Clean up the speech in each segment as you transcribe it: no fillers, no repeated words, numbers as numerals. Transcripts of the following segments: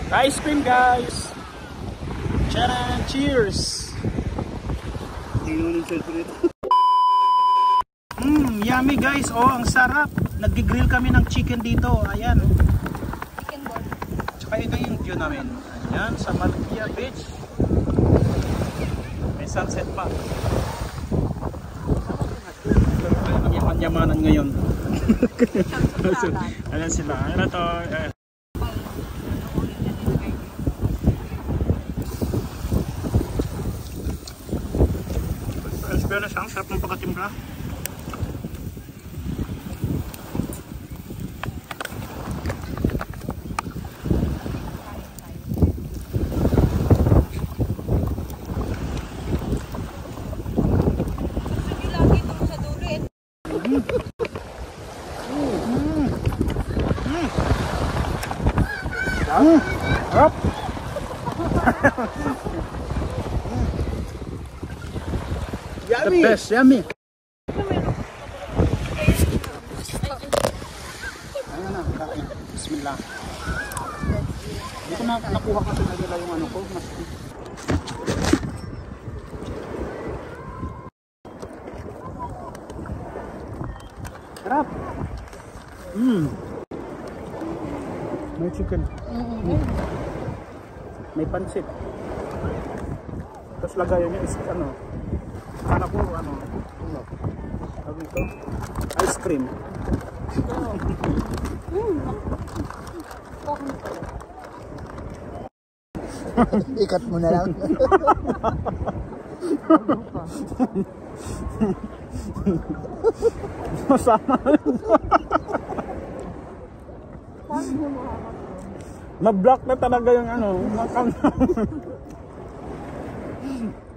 Ice cream, guys. Charan! Cheers! Yummy guys. Oh, ang sarap. Nag-grill kami ng chicken dito. Ayan. Chicken ball. Tsaka ito yung view namin. Ayan, sa Malpia Beach. May sunset pa. Ang yaman-yamanan ngayon. Ayan sila. Ayan ito. Pero ang sarap ng pagkatimpla. Sarap. The best, yummy. Ayan na, kain. Bismillah. Hindi ko nakuha kasi nagila yung ano ko. Sarap. May chicken. May pansit. Tapos lagayan niya is ano. Sana po ano. Sabi ito. Ice cream. Ikat mo na lang. Masama. Ma-block na talaga yung ano.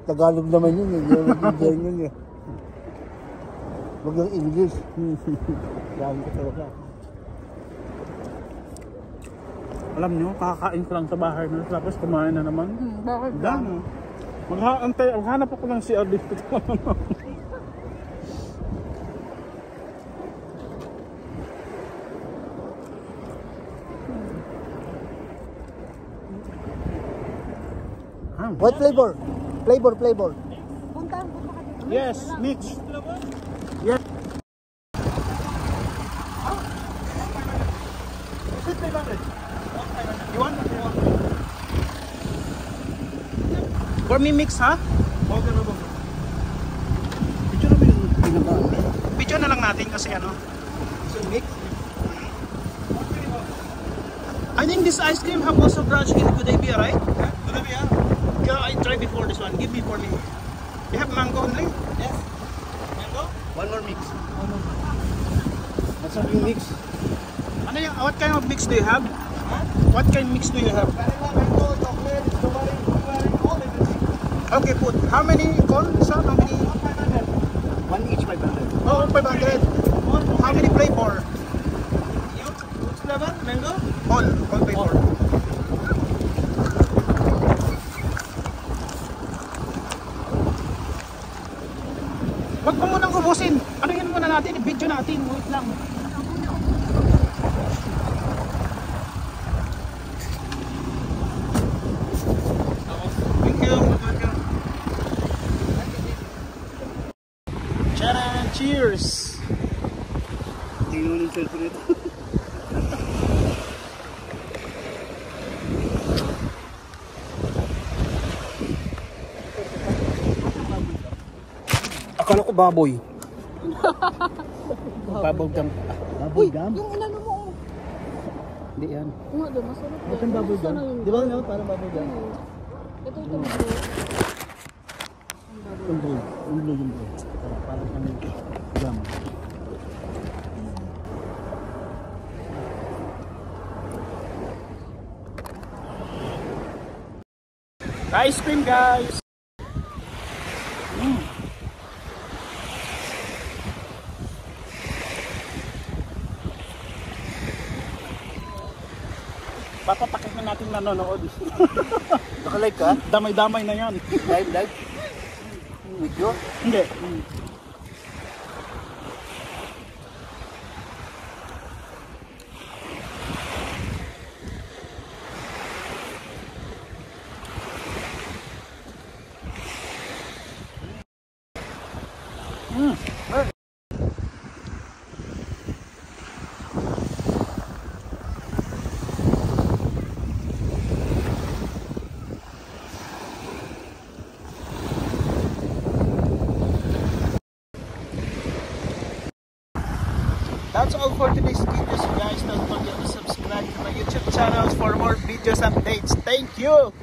Tagalog naman yun. Hindi naman enjoy yun eh. Huwag yung English. Dami ko talaga. Alam nyo, kakakain ko lang sa bahay na. Tapos kumain na naman. Bakit ba? Dami. Maghanap ako ng CR dito. What flavor? Flavor. Punta ka dito. Yes, mix. Yes. You want? For me mix, ha? Okay na ba? Video na lang natin kasi ano. Mix? I think this ice cream have also branch in Gudaybiya, right? Gudaybiya? Yeah, I tried before this one. Give me for me. You have mango only? Yes. Mango? One more mix. What's up yung mix? Ano yung, what kind of mix do you have? Huh? What kind of mix do you have? Mango, chocolate, strawberry, blueberry, all everything. Okay, put. How many corn? So, how many? 500. One each 500. Oh, 500. How many flavor? You? Which flavor? Mango? All flavor. Wag mo munang ubusin. Ano yun muna natin? I-video natin. Wait lang. Thank you. Charan! Cheers! Tingnan mo yung cellphone ito. Akala ko baboy. Baboy gum. Baboy gum? Yung inano mo. Hindi yan. Nga doon, masarap. Ito yung baboy gum? Di ba no? Parang baboy gum. Ito. Yung bro. Parang kami gum. Ice cream, guys. Papapakit na natin nanonood. Naka-live ka? Damay-damay na yan. Live? Video? Hindi. That's all for today's videos, guys. Don't forget to subscribe to my YouTube channel for more videos updates. Thank you!